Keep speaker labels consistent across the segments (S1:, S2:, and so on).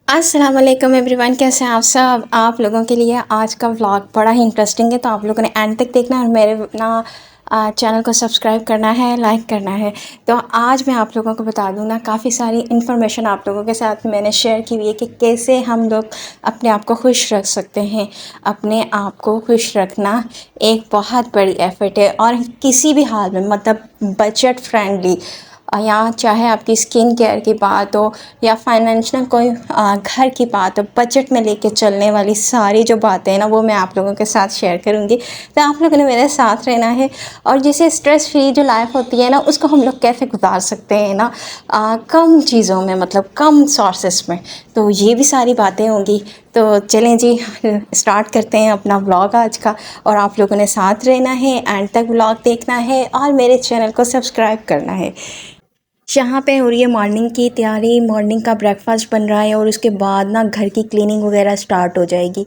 S1: अस्सलाम वालेकुम एवरीवन, कैसे हैं आप सब। आप लोगों के लिए आज का व्लॉग बड़ा ही इंटरेस्टिंग है, तो आप लोगों ने एंड तक देखना है और मेरे ना चैनल को सब्सक्राइब करना है, लाइक करना है। तो आज मैं आप लोगों को बता दूं ना, काफ़ी सारी इन्फॉर्मेशन आप लोगों के साथ मैंने शेयर की हुई है कि कैसे हम लोग अपने आप को खुश रख सकते हैं। अपने आप को खुश रखना एक बहुत बड़ी एफ़र्ट है, और किसी भी हाल में, मतलब बजट फ्रेंडली, या चाहे आपकी स्किन केयर की बात हो या फाइनेंशियल कोई घर की बात हो, बजट में लेके चलने वाली सारी जो बातें हैं ना, वो मैं आप लोगों के साथ शेयर करूँगी। तो आप लोगों ने मेरे साथ रहना है, और जैसे स्ट्रेस फ्री जो लाइफ होती है ना, उसको हम लोग कैसे गुजार सकते हैं ना, कम चीज़ों में, मतलब कम सोर्सेस में। तो ये भी सारी बातें होंगी। तो चलें जी, स्टार्ट करते हैं अपना व्लॉग आज का। और आप लोगों ने साथ रहना है, एंड तक व्लॉग देखना है और मेरे चैनल को सब्सक्राइब करना है। यहाँ पे हो रही है मॉर्निंग की तैयारी, मॉर्निंग का ब्रेकफास्ट बन रहा है, और उसके बाद ना घर की क्लीनिंग वगैरह स्टार्ट हो जाएगी।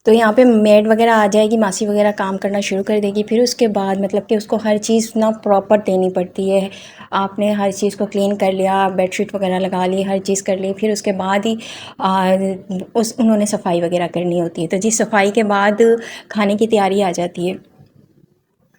S1: तो यहाँ पे मेड वगैरह आ जाएगी, मासी वगैरह काम करना शुरू कर देगी। फिर उसके बाद मतलब कि उसको हर चीज़ ना प्रॉपर देनी पड़ती है। आपने हर चीज़ को क्लीन कर लिया, बेडशीट वगैरह लगा ली, हर चीज़ कर ली, फिर उसके बाद ही उन्होंने सफाई वगैरह करनी होती है। तो जी, सफाई के बाद खाने की तैयारी आ जाती है।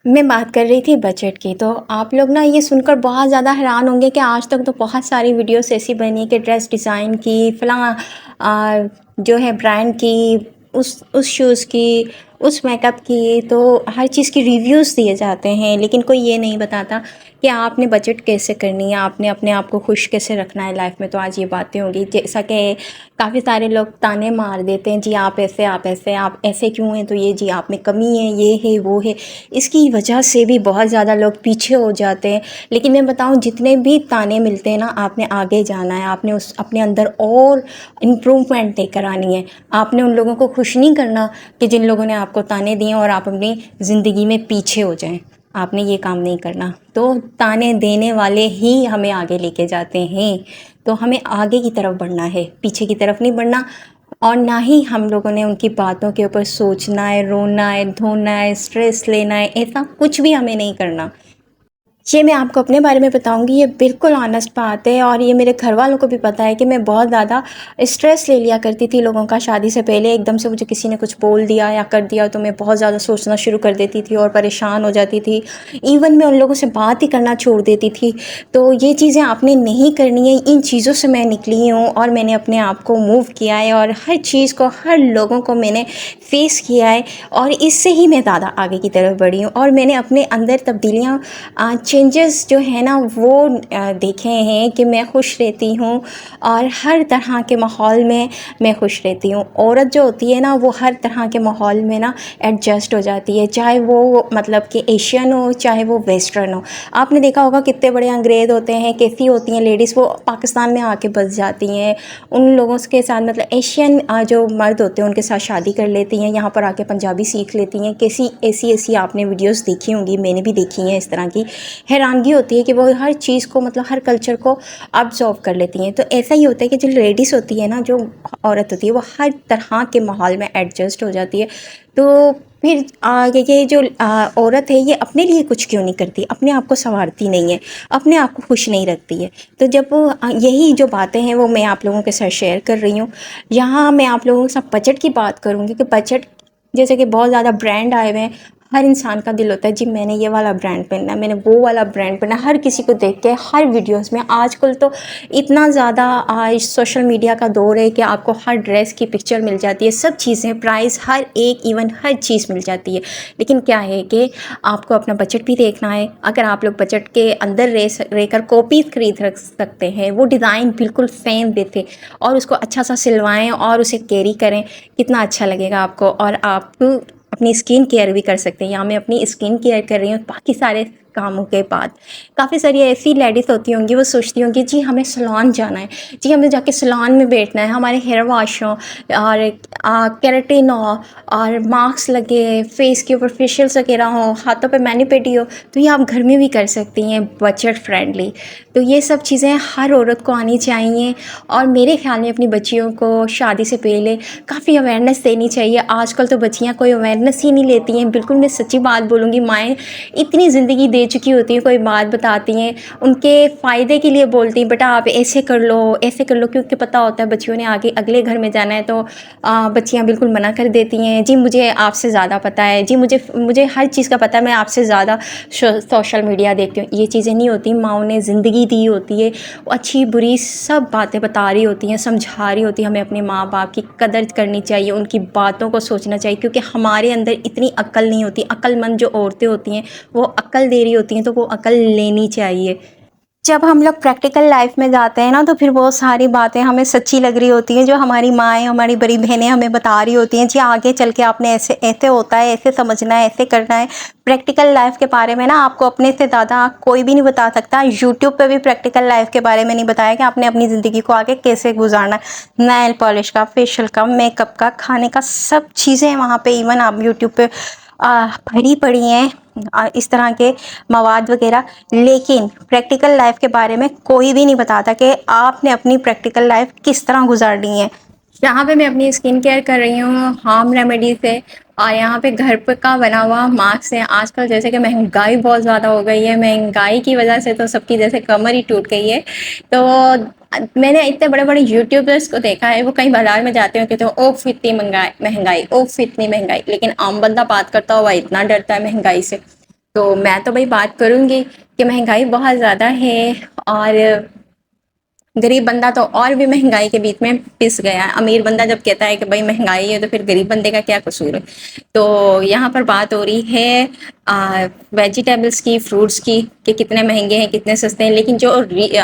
S1: मैं बात कर रही थी बजट की। तो आप लोग ना ये सुनकर बहुत ज़्यादा हैरान होंगे कि आज तक तो बहुत सारी वीडियोस ऐसी बनी कि ड्रेस डिज़ाइन की, फ़लाँ जो है ब्रांड की, उस शूज़ की, उस मेकअप की, तो हर चीज़ की रिव्यूज़ दिए जाते हैं, लेकिन कोई ये नहीं बताता कि आपने बजट कैसे करनी है, आपने अपने आप को खुश कैसे रखना है लाइफ में। तो आज ये बातें होंगी। जैसा कि काफ़ी सारे लोग ताने मार देते हैं, जी आप ऐसे, आप ऐसे क्यों हैं, तो ये जी आप में कमी है, ये है, वो है। इसकी वजह से भी बहुत ज़्यादा लोग पीछे हो जाते हैं। लेकिन मैं बताऊं, जितने भी ताने मिलते हैं ना, आपने आगे जाना है, आपने उस अपने अंदर और इम्प्रूवमेंट लेकर आनी है। आपने उन लोगों को खुश नहीं करना कि जिन लोगों ने आपको ताने दिए और आप अपनी ज़िंदगी में पीछे हो जाएं। आपने ये काम नहीं करना। तो ताने देने वाले ही हमें आगे लेके जाते हैं। तो हमें आगे की तरफ बढ़ना है, पीछे की तरफ नहीं बढ़ना। और ना ही हम लोगों ने उनकी बातों के ऊपर सोचना है, रोना है, धोना है, स्ट्रेस लेना है, ऐसा कुछ भी हमें नहीं करना। ये मैं आपको अपने बारे में बताऊंगी, ये बिल्कुल ऑनेस्ट बात है, और ये मेरे घर वालों को भी पता है कि मैं बहुत ज़्यादा स्ट्रेस ले लिया करती थी लोगों का। शादी से पहले एकदम से मुझे किसी ने कुछ बोल दिया या कर दिया तो मैं बहुत ज़्यादा सोचना शुरू कर देती थी और परेशान हो जाती थी। इवन मैं उन लोगों से बात ही करना छोड़ देती थी। तो ये चीज़ें आपने नहीं करनी है। इन चीज़ों से मैं निकली हूँ और मैंने अपने आप को मूव किया है, और हर चीज़ को, हर लोगों को मैंने फेस किया है, और इससे ही मैं ज़्यादा आगे की तरफ बढ़ी हूँ। और मैंने अपने अंदर तब्दीलियाँ, चेंजेस जो है ना, वो देखे हैं कि मैं खुश रहती हूँ, और हर तरह के माहौल में मैं खुश रहती हूँ। औरत जो होती है ना, वो हर तरह के माहौल में ना एडजस्ट हो जाती है, चाहे वो मतलब कि एशियन हो, चाहे वो वेस्टर्न हो। आपने देखा होगा कितने बड़े अंग्रेज़ होते हैं, कैसी होती हैं लेडीज़, वो पाकिस्तान में आके बस जाती हैं। उन लोगों के साथ, मतलब एशियन जो मर्द होते हैं, उनके साथ शादी कर लेती हैं, यहाँ पर आके पंजाबी सीख लेती हैं। कैसी ऐसी ऐसी आपने वीडियोस देखी होंगी, मैंने भी देखी हैं इस तरह की। हैरानगी होती है कि वो हर चीज़ को, मतलब हर कल्चर को ऑब्जर्व कर लेती हैं। तो ऐसा ही होता है कि जो लेडीज़ होती है ना, जो औरत होती है, वो हर तरह के माहौल में एडजस्ट हो जाती है। तो फिर आगे ये जो औरत है, ये अपने लिए कुछ क्यों नहीं करती, अपने आप को संवारती नहीं है, अपने आप को खुश नहीं रखती है। तो जब यही जो बातें हैं वो मैं आप लोगों के साथ शेयर कर रही हूँ। यहाँ मैं आप लोगों के साथ बजट की बात करूँगी कि बजट, जैसे कि बहुत ज़्यादा ब्रांड आए हुए हैं। हर इंसान का दिल होता है, जी मैंने ये वाला ब्रांड पहनना है, मैंने वो वाला ब्रांड पहनना है। हर किसी को देख के, हर वीडियोस में आजकल तो इतना ज़्यादा सोशल मीडिया का दौर है कि आपको हर ड्रेस की पिक्चर मिल जाती है, सब चीज़ें, प्राइस, हर एक, इवन हर चीज़ मिल जाती है। लेकिन क्या है कि आपको अपना बजट भी देखना है। अगर आप लोग बजट के अंदर रहकर कॉपी खरीद रख सकते हैं, वो डिज़ाइन बिल्कुल सेम देते और उसको अच्छा सा सिलवाएं और उसे कैरी करें, कितना अच्छा लगेगा आपको। और आप अपनी स्किन केयर भी कर सकते हैं। यहाँ मैं अपनी स्किन केयर कर रही हूँ बाकी सारे कामों के बाद। काफ़ी सारी ऐसी लेडीज़ होती होंगी, वो सोचती होंगी जी हमें सैलून जाना है, जी हमें जाके सैलून में बैठना है, हमारे हेयर वॉश हो, और केराटिन हो और मास्क लगे, फेस के ऊपर फेशियल्स वगैरह हो, हाथों पे मैनी-पेडी हो, तो ये आप घर में भी कर सकती हैं बजट फ्रेंडली। तो ये सब चीज़ें हर औरत को आनी चाहिए और मेरे ख़्याल में अपनी बच्चियों को शादी से पहले काफ़ी अवेयरनेस देनी चाहिए। आजकल तो बच्चियाँ कोई अवेयरनेस ही नहीं लेती हैं। बिल्कुल मैं सच्ची बात बोलूँगी, माएँ इतनी ज़िंदगी दे चुकी होती हैं, कोई बात बताती हैं, उनके फ़ायदे के लिए बोलती हैं, बेटा आप ऐसे कर लो, क्योंकि पता होता है बच्चियों ने आगे अगले घर में जाना है। तो बच्चियाँ बिल्कुल मना कर देती हैं, जी मुझे आपसे ज़्यादा पता है, जी मुझे हर चीज़ का पता है, मैं आपसे ज़्यादा सोशल मीडिया देखती हूँ। ये चीज़ें नहीं होती, माँओं ने ज़िंदगी दी होती है, वो अच्छी बुरी सब बातें बता रही होती हैं, समझा रही होती हैं। हमें अपने माँ बाप की कदर करनी चाहिए, उनकी बातों को सोचना चाहिए, क्योंकि हमारे अंदर इतनी अक्ल नहीं होती। अक्लमंद जो औरतें होती हैं वो अक्ल दे रही होती हैं, तो वो अक्ल लेनी चाहिए। जब हम लोग प्रैक्टिकल लाइफ में जाते हैं ना, तो फिर वो सारी बातें हमें सच्ची लग रही होती हैं, जो हमारी माएँ, हमारी बड़ी बहनें हमें बता रही होती हैं, जी आगे चल के आपने ऐसे ऐसे होता है, ऐसे समझना है, ऐसे करना है। प्रैक्टिकल लाइफ के बारे में ना आपको अपने से ज़्यादा कोई भी नहीं बता सकता। यूट्यूब पे भी प्रैक्टिकल लाइफ के बारे में नहीं बताया कि आपने अपनी ज़िंदगी को आगे कैसे गुजारना है। नेल पॉलिश का, फेशियल का, मेकअप का, खाने का, सब चीज़ें वहाँ पे इवन आप यूट्यूब पे भरी पड़ी हैं इस तरह के मवाद वगैरह। लेकिन प्रैक्टिकल लाइफ के बारे में कोई भी नहीं बताता कि आपने अपनी प्रैक्टिकल लाइफ किस तरह गुजारनी है। यहाँ पे मैं अपनी स्किन केयर कर रही हूँ होम रेमेडी से, और यहाँ पे घर पे का बना हुआ मास्क है। आजकल जैसे कि महंगाई बहुत ज़्यादा हो गई है, महंगाई की वजह से तो सबकी जैसे कमर ही टूट गई है। तो मैंने इतने बड़े बड़े यूट्यूबर्स को देखा है, वो कहीं बाजार में जाते हो कहते हो ओफ इतनी महंगाई, ओफ इतनी महंगाई, लेकिन आम बंदा बात करता हुआ इतना डरता है महंगाई से। तो मैं तो भाई बात करूँगी कि महंगाई बहुत ज़्यादा है, और गरीब बंदा तो और भी महंगाई के बीच में पिस गया है। अमीर बंदा जब कहता है कि भाई महंगाई है, तो फिर गरीब बंदे का क्या कसूर है। तो यहाँ पर बात हो रही है वेजिटेबल्स की, फ्रूट्स की, कि कितने महंगे हैं, कितने सस्ते हैं। लेकिन जो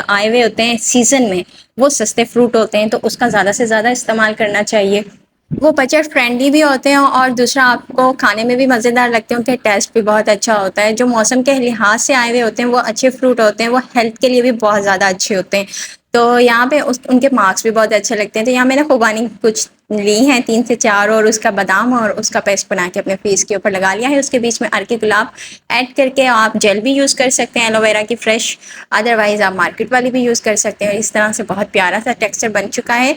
S1: आए हुए होते हैं सीजन में, वो सस्ते फ्रूट होते हैं, तो उसका ज़्यादा से ज़्यादा इस्तेमाल करना चाहिए। वो बजट फ्रेंडली भी होते हैं, और दूसरा आपको खाने में भी मज़ेदार लगते हैं, उनके टेस्ट भी बहुत अच्छा होता है। जो मौसम के लिहाज से आए हुए होते हैं वो अच्छे फ्रूट होते हैं, वो हेल्थ के लिए भी बहुत ज़्यादा अच्छे होते हैं। तो यहाँ पे उनके मार्क्स भी बहुत अच्छे लगते हैं। तो यहाँ मैंने खुबानी कुछ ली हैं 3 से 4, और उसका बादाम और उसका पेस्ट बना के अपने फेस के ऊपर लगा लिया है। उसके बीच में अर्के गुलाब ऐड करके आप जेल भी यूज़ कर सकते हैं एलोवेरा की फ्रेश, अदरवाइज़ आप मार्केट वाली भी यूज़ कर सकते हैं। इस तरह से बहुत प्यारा सा टेक्सचर बन चुका है।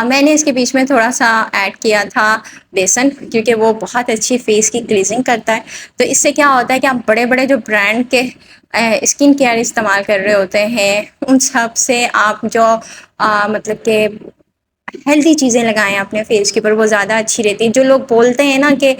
S1: मैंने इसके बीच में थोड़ा सा ऐड किया था बेसन, क्योंकि वो बहुत अच्छी फेस की ग्लेजिंग करता है। तो इससे क्या होता है कि आप बड़े बड़े जो ब्रांड के स्किन केयर इस्तेमाल कर रहे होते हैं, उन सब से आप जो मतलब कि हेल्दी चीज़ें लगाएं अपने फेस के ऊपर, वो ज़्यादा अच्छी रहती है। जो लोग बोलते हैं ना कि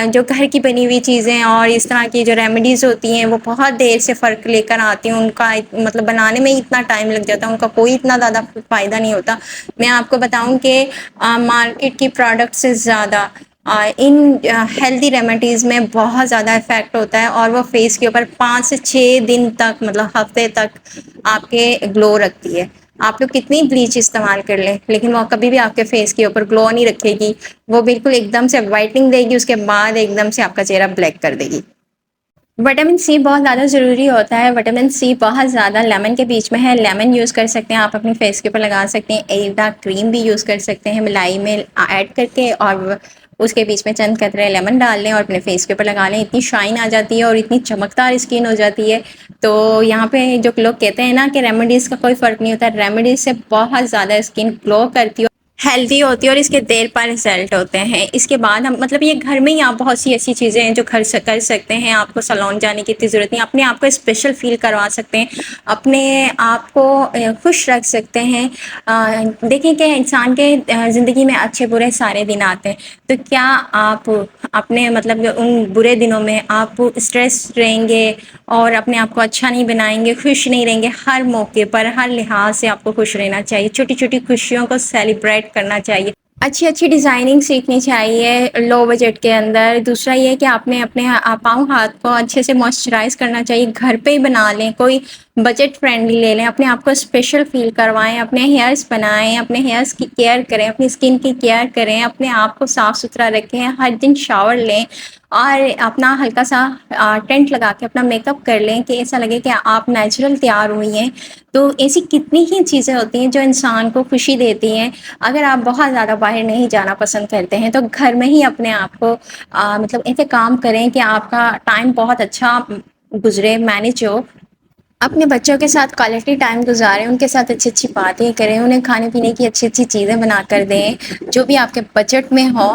S1: जो घर की बनी हुई चीज़ें और इस तरह की जो रेमेडीज़ होती हैं वो बहुत देर से फ़र्क लेकर आती हैं, उनका मतलब बनाने में इतना टाइम लग जाता है, उनका कोई इतना ज़्यादा फ़ायदा नहीं होता। मैं आपको बताऊं कि मार्केट की प्रोडक्ट से ज़्यादा इन हेल्दी रेमेडीज़ में बहुत ज़्यादा इफ़ेक्ट होता है, और वो फेस के ऊपर 5 से 6 दिन तक, मतलब हफ्ते तक आपके ग्लो रखती है। आप लोग कितनी ब्लीच इस्तेमाल कर लें, लेकिन वो कभी भी आपके फेस के ऊपर ग्लो नहीं रखेगी। वो बिल्कुल एकदम से वाइटनिंग देगी, उसके बाद एकदम से आपका चेहरा ब्लैक कर देगी। विटामिन सी बहुत ज़्यादा ज़रूरी होता है। विटामिन सी बहुत ज़्यादा लेमन के बीच में है। लेमन यूज़ कर सकते हैं आप, अपने फेस के ऊपर लगा सकते हैं। एल्डा क्रीम भी यूज़ कर सकते हैं मलाई में ऐड करके, और उसके बीच में चंद कतरे लेमन डाल लें और अपने फेस के ऊपर लगा लें। इतनी शाइन आ जाती है और इतनी चमकदार स्किन हो जाती है। तो यहाँ पे जो लोग कहते हैं ना कि रेमेडीज़ का कोई फ़र्क नहीं होता, रेमेडीज़ से बहुत ज़्यादा स्किन ग्लो करती है, हेल्दी होती है, और इसके देर पर रिजल्ट होते हैं। इसके बाद हम मतलब ये घर में ही आप बहुत सी ऐसी चीज़ें हैं जो कर सकते हैं। आपको सैलून जाने की इतनी ज़रूरत नहीं, अपने आप को स्पेशल फील करवा सकते हैं, अपने आप को खुश रख सकते हैं। देखें कि इंसान के ज़िंदगी में अच्छे बुरे सारे दिन आते हैं, तो क्या आप अपने मतलब उन बुरे दिनों में आप स्ट्रेस रहेंगे और अपने आप को अच्छा नहीं बनाएंगे, खुश नहीं रहेंगे। हर मौके पर हर लिहाज से आपको खुश रहना चाहिए, छोटी छोटी खुशियों को सेलिब्रेट करना चाहिए, अच्छी अच्छी डिज़ाइनिंग सीखनी चाहिए लो बजट के अंदर। दूसरा ये है कि आपने अपने पाँव हाथ को अच्छे से मॉइस्चराइज़ करना चाहिए, घर पे ही बना लें। कोई بجٹ فرینڈلی لے لیں، اپنے آپ کو اسپیشل فیل کروائیں، اپنے ہیئرس بنائیں، اپنے ہیئرس کی کیئر کریں، اپنی اسکن کی کیئر کریں، اپنے آپ کو صاف ستھرا رکھیں، ہر دن شاور لیں اور اپنا ہلکا سا ٹینٹ لگا کے اپنا میک اپ کر لیں کہ ایسا لگے کہ آپ نیچرل تیار ہوئی ہیں۔ تو ایسی کتنی ہی چیزیں ہوتی ہیں جو انسان کو خوشی دیتی ہیں۔ اگر آپ بہت زیادہ باہر نہیں جانا پسند کرتے ہیں تو گھر میں ہی اپنے آپ کو مطلب ایسے کام کریں کہ آپ کا ٹائم بہت اچھا گزرے، مینیج ہو۔ اپنے بچوں کے ساتھ کوالٹی ٹائم گزاریں، ان کے ساتھ اچھی اچھی باتیں کریں، انہیں کھانے پینے کی اچھی اچھی چیزیں بنا کر دیں جو بھی آپ کے بجٹ میں ہو۔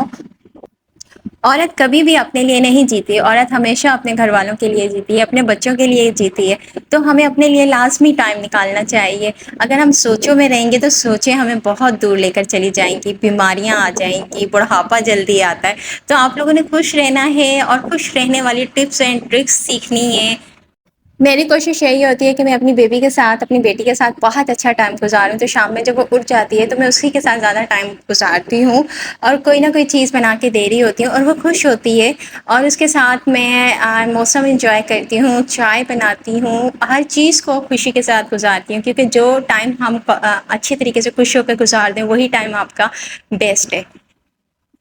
S1: عورت کبھی بھی اپنے لیے نہیں جیتی، عورت ہمیشہ اپنے گھر والوں کے لیے جیتی ہے، اپنے بچوں کے لیے جیتی ہے۔ تو ہمیں اپنے لیے لازمی ٹائم نکالنا چاہیے۔ اگر ہم سوچوں میں رہیں گے تو سوچیں ہمیں بہت دور لے کر چلی جائیں گی، بیماریاں آ جائیں گی، بڑھاپا جلدی آتا ہے۔ تو آپ لوگوں نے خوش رہنا ہے اور خوش رہنے والی ٹپس اینڈ ٹرکس سیکھنی ہے۔ میری کوشش یہی ہوتی ہے کہ میں اپنی بیبی کے ساتھ، اپنی بیٹی کے ساتھ بہت اچھا ٹائم گزاروں۔ تو شام میں جب وہ اٹھ جاتی ہے تو میں اسی کے ساتھ زیادہ ٹائم گزارتی ہوں اور کوئی نہ کوئی چیز بنا کے دے رہی ہوتی ہوں اور وہ خوش ہوتی ہے، اور اس کے ساتھ میں موسم انجوائے کرتی ہوں، چائے بناتی ہوں، ہر چیز کو خوشی کے ساتھ گزارتی ہوں، کیونکہ جو ٹائم ہم اچھے طریقے سے خوش ہو کے گزار دیں وہی ٹائم آپ کا بیسٹ ہے۔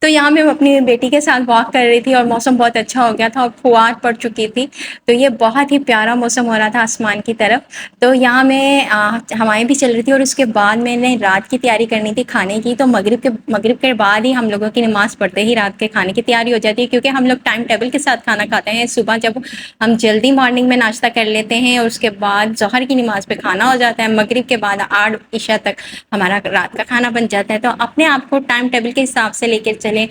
S1: تو یہاں میں اپنی بیٹی کے ساتھ واک کر رہی تھی اور موسم بہت اچھا ہو گیا تھا اور پھوار پڑ چکی تھی، تو یہ بہت ہی پیارا موسم ہو رہا تھا آسمان کی طرف۔ تو یہاں میں ہوائیں بھی چل رہی تھی اور اس کے بعد میں نے رات کی تیاری کرنی تھی کھانے کی، تو مغرب کے بعد ہی ہم لوگوں کی نماز پڑھتے ہی رات کے کھانے کی تیاری ہو جاتی ہے، کیونکہ ہم لوگ ٹائم ٹیبل کے ساتھ کھانا کھاتے ہیں۔ صبح جب ہم جلدی مارننگ میں ناشتہ کر لیتے ہیں اور اس کے بعد ظہر کی نماز پہ کھانا ہو جاتا ہے، مغرب کے بعد 8 عشاء تک ہمارا رات کا کھانا بن جاتا ہے۔ تو اپنے آپ کو ٹائم ٹیبل کے حساب سے لے کے چلیں،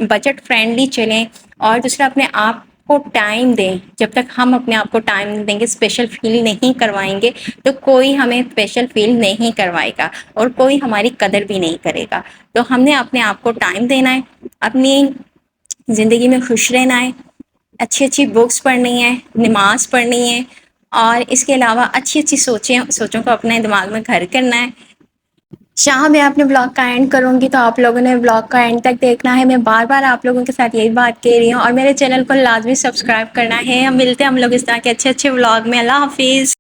S1: بجٹ فرینڈلی چلیں، اور دوسرا اپنے آپ کو ٹائم دیں۔ جب تک ہم اپنے آپ کو ٹائم دیں گے، اسپیشل فیل نہیں کروائیں گے، تو کوئی ہمیں اسپیشل فیل نہیں کروائے گا اور کوئی ہماری قدر بھی نہیں کرے گا۔ تو ہم نے اپنے آپ کو ٹائم دینا ہے، اپنی زندگی میں خوش رہنا ہے، اچھی اچھی بکس پڑھنی ہے، نماز پڑھنی ہے، اور اس کے علاوہ اچھی اچھی سوچوں کو اپنے دماغ میں گھر کرنا ہے۔ شاہ میں اپنے بلاگ کا اینڈ کروں گی تو آپ لوگوں نے بلاگ کا اینڈ تک دیکھنا ہے۔ میں بار بار آپ لوگوں کے ساتھ یہی بات کہہ رہی ہوں، اور میرے چینل کو لازمی سبسکرائب کرنا ہے۔ ہم ملتے ہیں ہم لوگ اس طرح کے اچھے اچھے بلاگ میں۔ اللہ حافظ۔